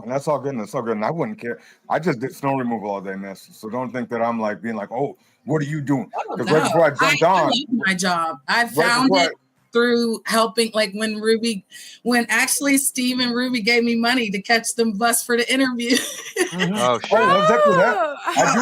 talking. That's all good. That's all good. And I wouldn't care. I just did snow removal all day, miss. So don't think that I'm like being like, oh, what are you doing? Because right before I jumped on, love my job. I found it through helping, like when actually Steve and Ruby gave me money to catch them bus for the interview. Oh, shit. Exactly that. I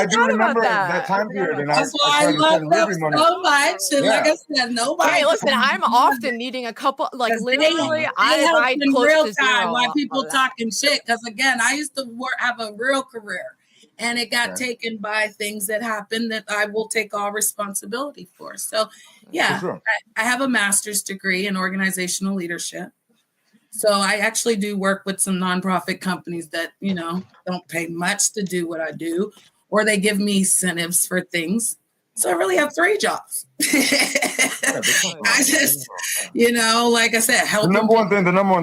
do remember that time period. And that's why I love them so much. And like I said, nobody. Hey, listen, I'm often needing a couple, like literally, I help in real time while people talking shit. Because again, I used to have a real career. And it got taken by things that happened that I will take all responsibility for. So, yeah, for sure. I have a master's degree in organizational leadership. So I actually do work with some nonprofit companies that, don't pay much to do what I do, or they give me incentives for things. So I really have 3 jobs. I just, like I said, help. The number one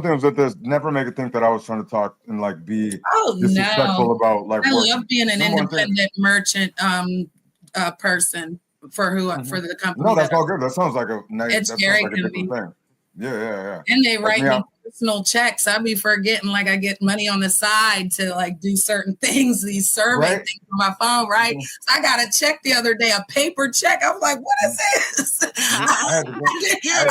thing was that there's never make it think that I was trying to talk and like be disrespectful about like. I love being an independent merchant person for the company. No, that's all good. That sounds like a nice. It's very convenient thing. Yeah. And they write me personal checks. I be forgetting like I get money on the side to like do certain things, these survey things on my phone, right? So I got a check the other day, a paper check. I was like, what is this?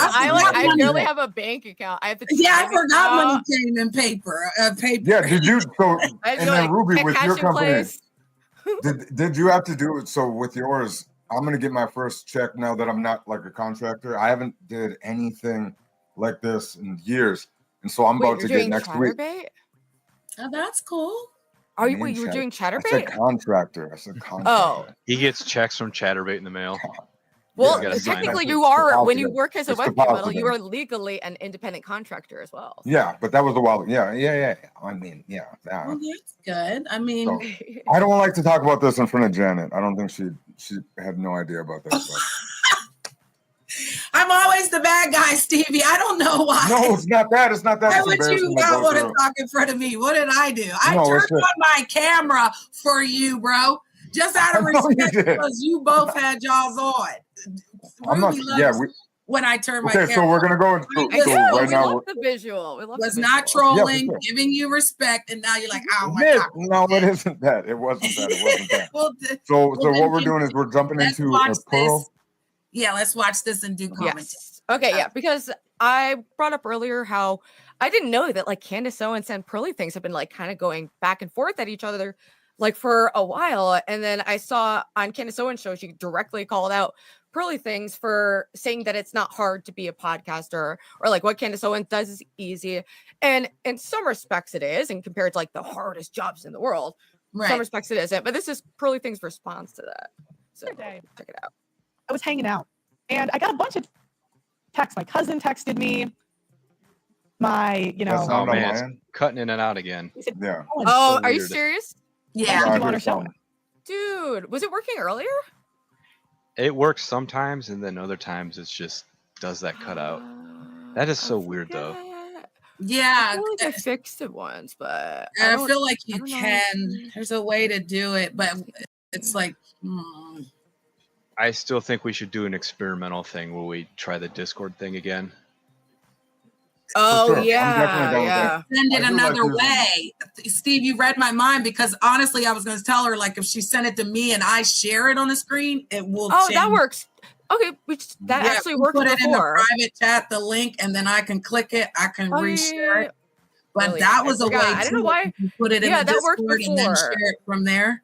I barely have a bank account. I have to I forgot money came in paper. Yeah, did you and then Ruby with your company? Did you have to do it? So with yours, I'm gonna get my first check now that I'm not like a contractor. I haven't did anything like this in years, and so I'm about to get next week. Oh, that's cool. Are you? You were doing Chatterbait? I said contractor. Oh, he gets checks from Chatterbait in the mail. Well, technically, you are when you work as a web model, you are legally an independent contractor as well. Yeah, but that was a while. Yeah. I mean, yeah. Well, that's good. I mean, so, I don't like to talk about this in front of Janet. I don't think she had no idea about that. I'm always the bad guy, Stevie. I don't know why. No, it's not that. It's not that. Why would you not want to talk in front of me? What did I do? I turned on my camera for you, bro. Just out of respect because you both had y'all's on. When I turn my camera. Okay, so we're gonna go into right now. Love the visual. We love was not trolling, giving you respect, and now you're like, oh my God. No, it isn't that. It wasn't that. So what we're doing is we're jumping into a Pearl. Yeah, let's watch this and do commentary. Yes. Okay, yeah, because I brought up earlier how I didn't know that like Candace Owens and Pearly Things have been like kind of going back and forth at each other like for a while. And then I saw on Candace Owens' show, she directly called out Pearly Things for saying that it's not hard to be a podcaster, or like what Candace Owens does is easy. And in some respects it is, and compared to like the hardest jobs in the world, some respects it isn't. But this is Pearly Things' response to that. So check it out. I was hanging out and I got a bunch of texts. My cousin texted me. Oh man, it's cutting in and out again. Yeah. Oh, are you serious? Yeah. Dude, was it working earlier? It works sometimes, and then other times it's just does that cut out. That is so weird, though. Yeah, I feel like I fixed it once, but I feel like you can. There's a way to do it, but it's like. I still think we should do an experimental thing where we try the Discord thing again. Oh, sure. Yeah. Send it another way. Steve, you read my mind because honestly, I was going to tell her like if she sent it to me and I share it on the screen, it will change. That works. Okay, that actually worked before. Put it in the private chat, the link, and then I can click it. I can reshare it. But really? That was a way I don't know why. Put it in the Discord and then share it from there.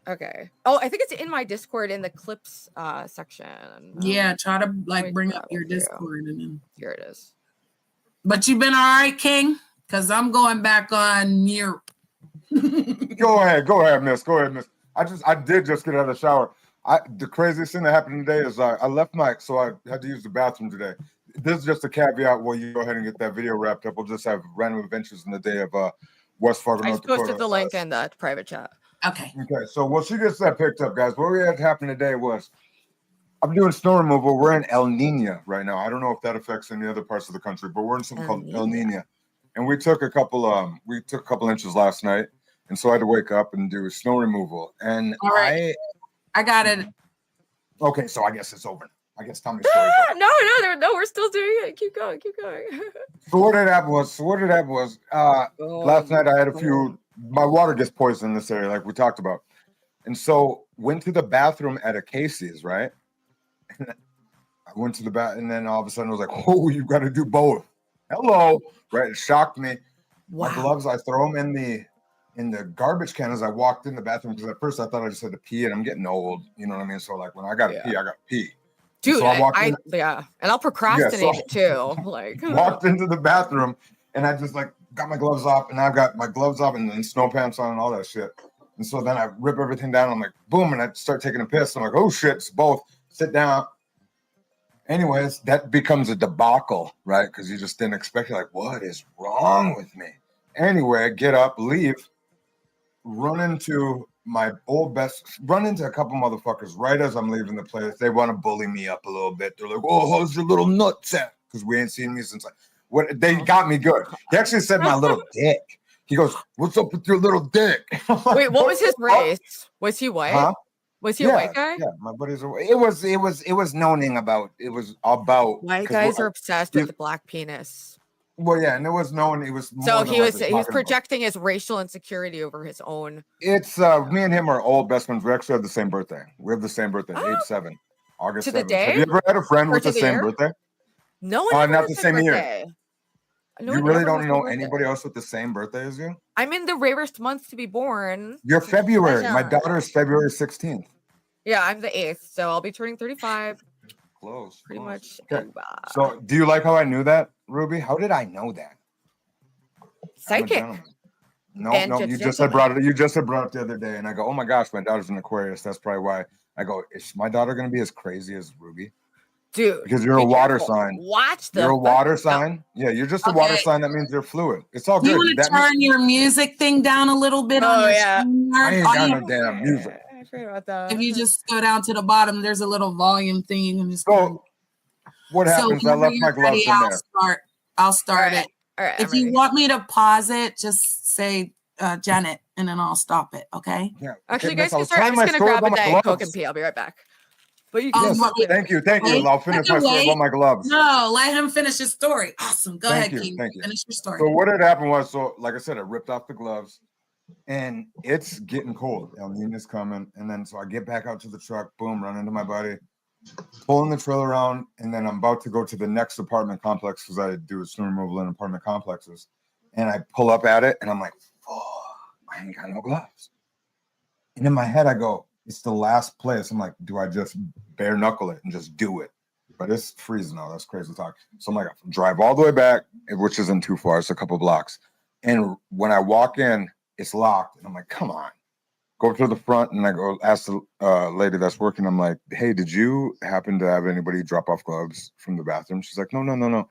Okay. Oh, I think it's in my Discord in the clips section. Yeah, try to like bring up your Discord and then here it is. But you've been all right, King? Because I'm going back on mute. Go ahead, miss. I did just get out of the shower. The craziest thing that happened today is I left so I had to use the bathroom today. This is just a caveat while you go ahead and get that video wrapped up. We'll just have random adventures in the day of West Fargo, North Dakota. I posted the link in the private chat. Okay, so while she gets that picked up, guys, what we had happen today was I'm doing snow removal. We're in El Nino right now. I don't know if that affects any other parts of the country, but we're in something called El Nino. And we took a couple inches last night, and so I had to wake up and do snow removal. And all right. I got it. Okay, so I guess it's over. I guess tell me story. No, we're still doing it. Keep going. So what had happened was last night I had a few. My water gets poisoned in this area, like we talked about, and so went to the bathroom at a Casey's, right? And I went to the bath, and then all of a sudden I was like, "Oh, you got to do both." Hello, right? It shocked me. Wow. My gloves, I throw them in the garbage can as I walked in the bathroom because at first I thought I just had to pee, and I'm getting old, you know what I mean? So like when I gotta pee, I gotta pee. Dude, so and I'll procrastinate it too. Like walked into the bathroom and I just like got my gloves off, and I've got my gloves off and then snow pants on and all that shit. And so then I rip everything down. I'm like, boom, and I start taking a piss. I'm like, oh shit, it's both. Sit down. Anyways, that becomes a debacle, right? Because you just didn't expect it. Like, what is wrong with me? Anyway, get up, leave, run into a couple motherfuckers right as I'm leaving the place. They want to bully me up a little bit. They're like, oh, how's your little nutsack? Because we ain't seen me since what they got me good. He actually said my little dick. He goes, what's up with your little dick? Wait, what was his race? Was he white? Huh? Was he a white guy? Yeah, my buddies are. It was known about. It was about white guys are obsessed with the black penis. Well, yeah, and it was known. It was more so he was projecting his racial insecurity over his own. It's me and him are old best friends. We actually have the same birthday. We have the same birthday, 8/7, August 7th. To the day? Have you ever had a friend with the same birthday? No one. Not the same year. You really don't know anybody else with the same birthday as you? I'm in the rarest month to be born. You're February. My daughter is February 16th. Yeah, I'm the 8th, so I'll be turning 35. Close. Pretty much. Okay. So, do you like how I knew that, Ruby? How did I know that? Psychic. No, you just had brought it. You just had brought it the other day, and I go, "Oh my gosh, my daughter's an Aquarius. That's probably why." I go, "Is my daughter going to be as crazy as Ruby?" Dude, because you're a water sign. You're a water sign. Yeah, you're just a water sign. That means you're fluid. It's all good. You want to turn your music thing down a little bit? I ain't got no damn music. I forgot about that. If you just go down to the bottom, there's a little volume thing. You can just go. What happens? I left my gloves in there. I'll start it. All right. If you want me to pause it, just say Janet, and then I'll stop it. Okay. Yeah. Actually, guys, I'm just gonna grab a Diet Coke and pee. I'll be right back. But you can thank you. I'll finish my story about my gloves. No, let him finish his story. Awesome. Go ahead, Keith. Thank you. Finish your story. So what had happened was, like I said, I ripped off the gloves, and it's getting cold. El Nino's coming, and then so I get back out to the truck. Boom, run into my buddy, pulling the trailer around, and then I'm about to go to the next apartment complex because I do snow removal in apartment complexes, and I pull up at it, and I'm like, "Oh, I ain't got no gloves." And in my head, I go, it's the last place. I'm like, do I just bare knuckle it and just do it? But it's freezing now. That's crazy talk. So I'm like, I drive all the way back, which isn't too far. It's a couple blocks. And when I walk in, it's locked. And I'm like, come on. Go to the front and I go ask the lady that's working. I'm like, hey, did you happen to have anybody drop off gloves from the bathroom? She's like, no. And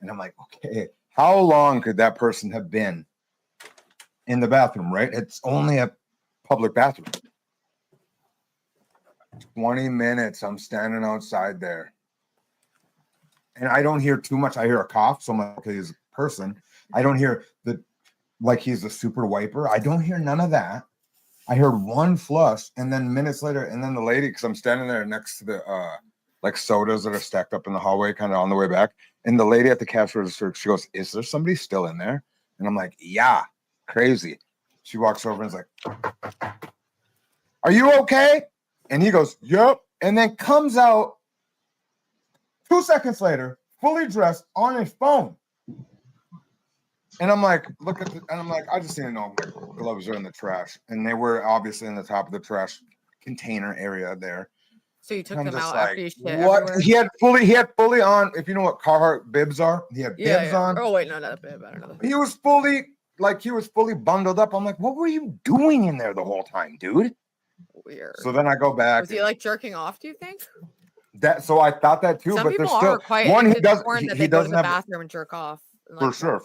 I'm like, okay, how long could that person have been in the bathroom, right? It's only a public bathroom. 20 minutes. I'm standing outside there. And I don't hear too much. I hear a cough. So I'm like, okay, he's a person. I don't hear like he's a super wiper. I don't hear none of that. I heard one flush, and then minutes later, and then the lady, because I'm standing there next to the like sodas that are stacked up in the hallway, kind of on the way back. And the lady at the cash register, she goes, is there somebody still in there? And I'm like, yeah, crazy. She walks over and is like, are you okay? And he goes, yep. And then comes out 2 seconds later, fully dressed on his phone. And I'm like, I just didn't know my gloves are in the trash. And they were obviously in the top of the trash container area there. So you took them out after you shit what? Everywhere? He had fully on, if you know what Carhartt bibs are, he had bibs on. Oh, wait, no, not a bib. I don't know. He was fully bundled up. I'm like, what were you doing in there the whole time, dude? Weird. So then I go back. Was he like jerking off, do you think? So I thought that too. Some but people there's still are quite one he does. He doesn't go to the have bathroom and jerk off. For sure.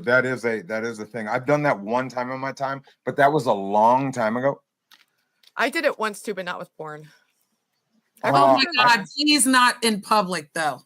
That is a thing. I've done that one time in my time, but that was a long time ago. I did it once too, but not with porn. Oh my God, please not in public though.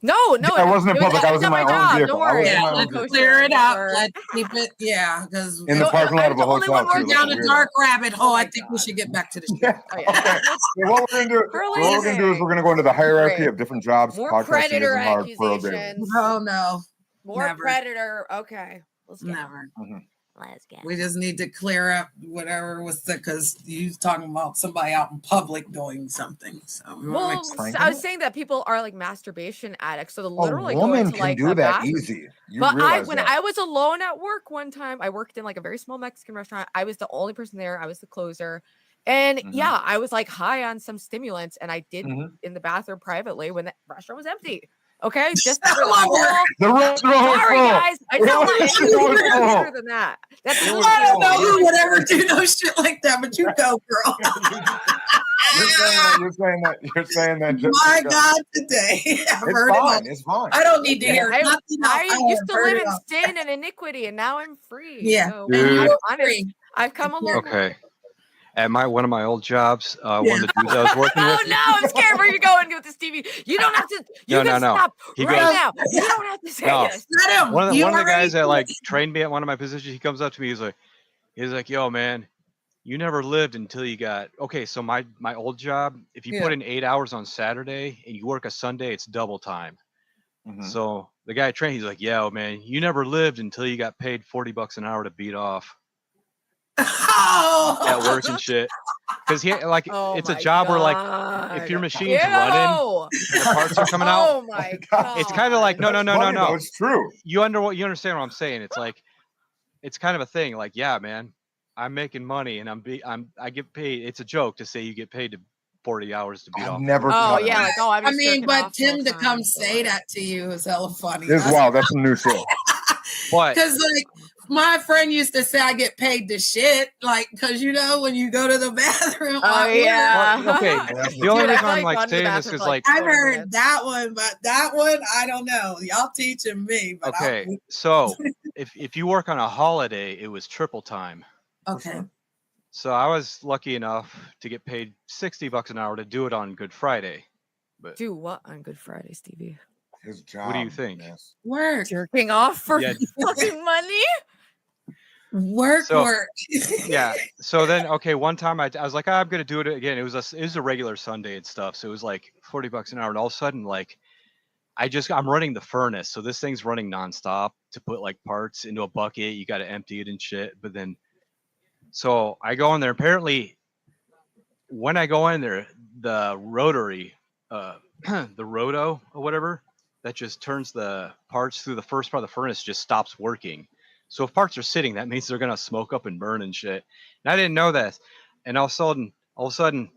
No, I wasn't in public. I was in my own vehicle. Don't worry. I was in Yeah, my own let's vehicle. clear it up. Let's keep it. Yeah, because In the parking lot of a I'm the only hotel. one too, we're down like a weirdo. dark rabbit hole. Oh my I think we God. should get back to the show. Yeah. Oh, yeah. Okay. So what we're gonna do? Pearly What we're gonna do is we're gonna go into the hierarchy Great. of different jobs. More podcasting predator isn't hard for a daily. accusations. Oh no, More Never. predator. Okay. Let's get never. Let's get We just need to clear up whatever was the because you talking about somebody out in public doing something. So we wanna Well, make Pranking I was it? saying that people are like masturbation addicts, so they'll A literally go woman into can like do the that bathroom. easy. You But realize when that? I was alone at work one time, I worked in like a very small Mexican restaurant. I was the only person there. I was the closer. And Mhm. yeah, I was like high on some stimulants and I did Mhm. in the bathroom privately when the restaurant was empty. Okay. Just I for the love her. whole- The restaurant was Sorry, full. guys. I just don't let It anything was get full. better than that. That's It was I don't know full. who would ever do no shit like that, but you go, girl. You're saying that just My because. God, today I've It's heard it all. fine. It's fine. I don't need to Yeah. hear nothing else. I used to have heard live it in all. sin and iniquity, and now I'm free. Yeah. So Dude. And you I'm were honest. free. I've come a long way. Okay. At one of my old jobs, one of the dudes I was working Oh with. no, I'm scared where you're going with this, Stevie. You don't have to. You No, can no. stop He right goes- now. You don't have to say No. this. Let him. One of You the already guys that did. like trained me at one of my positions, he comes up to me, he's like, yo, man, you never lived until you got okay. So my old job, if you Yeah. put in 8 hours on Saturday and you work a Sunday, it's double time. Mhm. So the guy trained, he's like, yeah, man, you never lived until you got paid $40 an hour to beat off Oh. at work and shit. Because he like Oh it's a my job where like God. if your machine's Ew. running, the parts are coming out. Oh my God. It's kind of like no. That's funny, though. It's true. You understand what I'm saying? It's like it's kind of a thing. Like, yeah, man, I'm making money and I get paid. It's a joke to say you get paid to 40 hours to beat I've off. never. Oh thought yeah, of like oh, I'm I just mean, jerking but off the whole Tim to time, come so, say like- that to you is hella funny. This is wild. That's some new shit. But Because like my friend used to say I get paid to shit, like because you know when you go to the bathroom. Oh like, yeah. Well, okay, That's the only Dude, reason I've, I'm like gone to the saying this bathroom is for, like I've 20 heard minutes. that one, but that one I don't know. Y'all teaching me, but okay. So if you work on a holiday, it was triple time. okay. So I was lucky enough to get paid $60 an hour to do it on Good Friday. But Do what on Good Friday, Stevie? His job. What do you think? Yes. Work, Jerking off for Yeah. fucking money? work, So- work. yeah. So then, okay, one time I was like, I'm gonna do it again. It was a regular Sunday and stuff. So it was like $40 an hour, and all of a sudden, like, I'm running the furnace. So this thing's running nonstop to put like parts into a bucket. You got to empty it and shit. But then, so I go in there. Apparently, when I go in there, the rotary, the roto or whatever, that just turns the parts through the first part of the furnace just stops working. So if parts are sitting, that means they're gonna smoke up and burn and shit. And I didn't know that. And all of a sudden,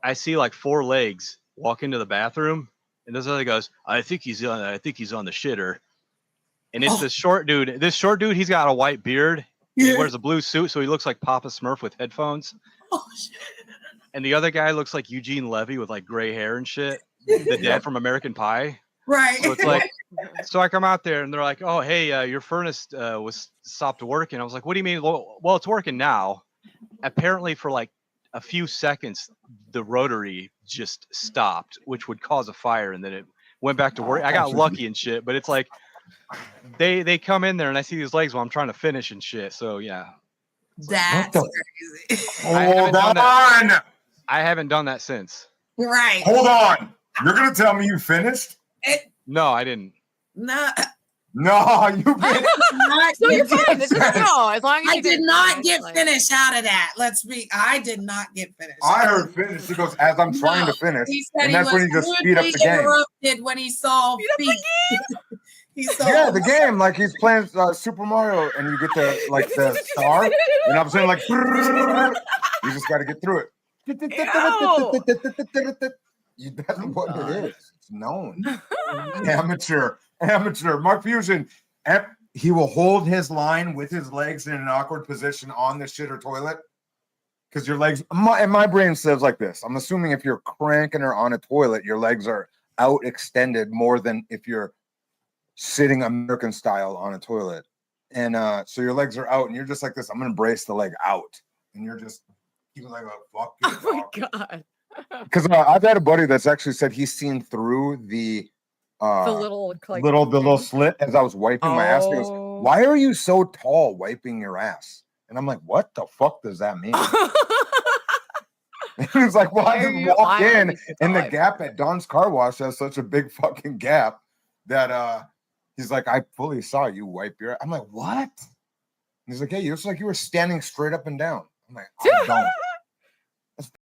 I see like 4 legs walk into the bathroom, and this other goes, I think he's on the shitter. And it's this short dude. This short dude, he's got a white beard. He wears a blue suit, so he looks like Papa Smurf with headphones. Oh, shit. And the other guy looks like Eugene Levy with like gray hair and shit. The dad from American Pie. Right. So it's like, so I come out there and they're like, oh, hey, your furnace was stopped working. I was like, what do you mean? Well, it's working now. Apparently for like a few seconds, the rotary just stopped, which would cause a fire. And then it went back to work. I got lucky and shit, but it's like, they come in there and I see these legs while I'm trying to finish and shit. So yeah. That's crazy. Hold on. I haven't done that since. Right. Hold on. You're gonna tell me you finished? No, I didn't. No, No, you finished. not So you're get fine. This is no, as long as I you did not get like- finished out of that. I did not get finished. I heard finish. He goes, as I'm trying to finish. He said And he that's was when you just speed up the game. interrupted when he saw feet. He saw Yeah, the game, like he's playing Super Mario, and you get the like the star, and I'm saying like, you just got to get through it. That's what it is. It's known. Amateur. Mark Fusion. He will hold his line with his legs in an awkward position on the shitter toilet. Because your legs, and my brain says like this. I'm assuming if you're cranking her on a toilet, your legs are out extended more than if you're sitting American style on a toilet. And so your legs are out and you're just like this. I'm going to brace the leg out. And you're just, he's like, fuck you. Oh my God. Because I've had a buddy that's actually said he's seen through the The little like the little slit as I was wiping my ass. He goes, Oh. "Why are you so tall wiping your ass?" And I'm like, "What the fuck does that mean?" He was like, "Well, I just walked in, and the gap at Don's car wash has such a big fucking gap that he's like, I fully saw you wipe your." I'm like, "What?" And he's like, "Hey, you look like you were standing straight up and down." I'm like, "I don't."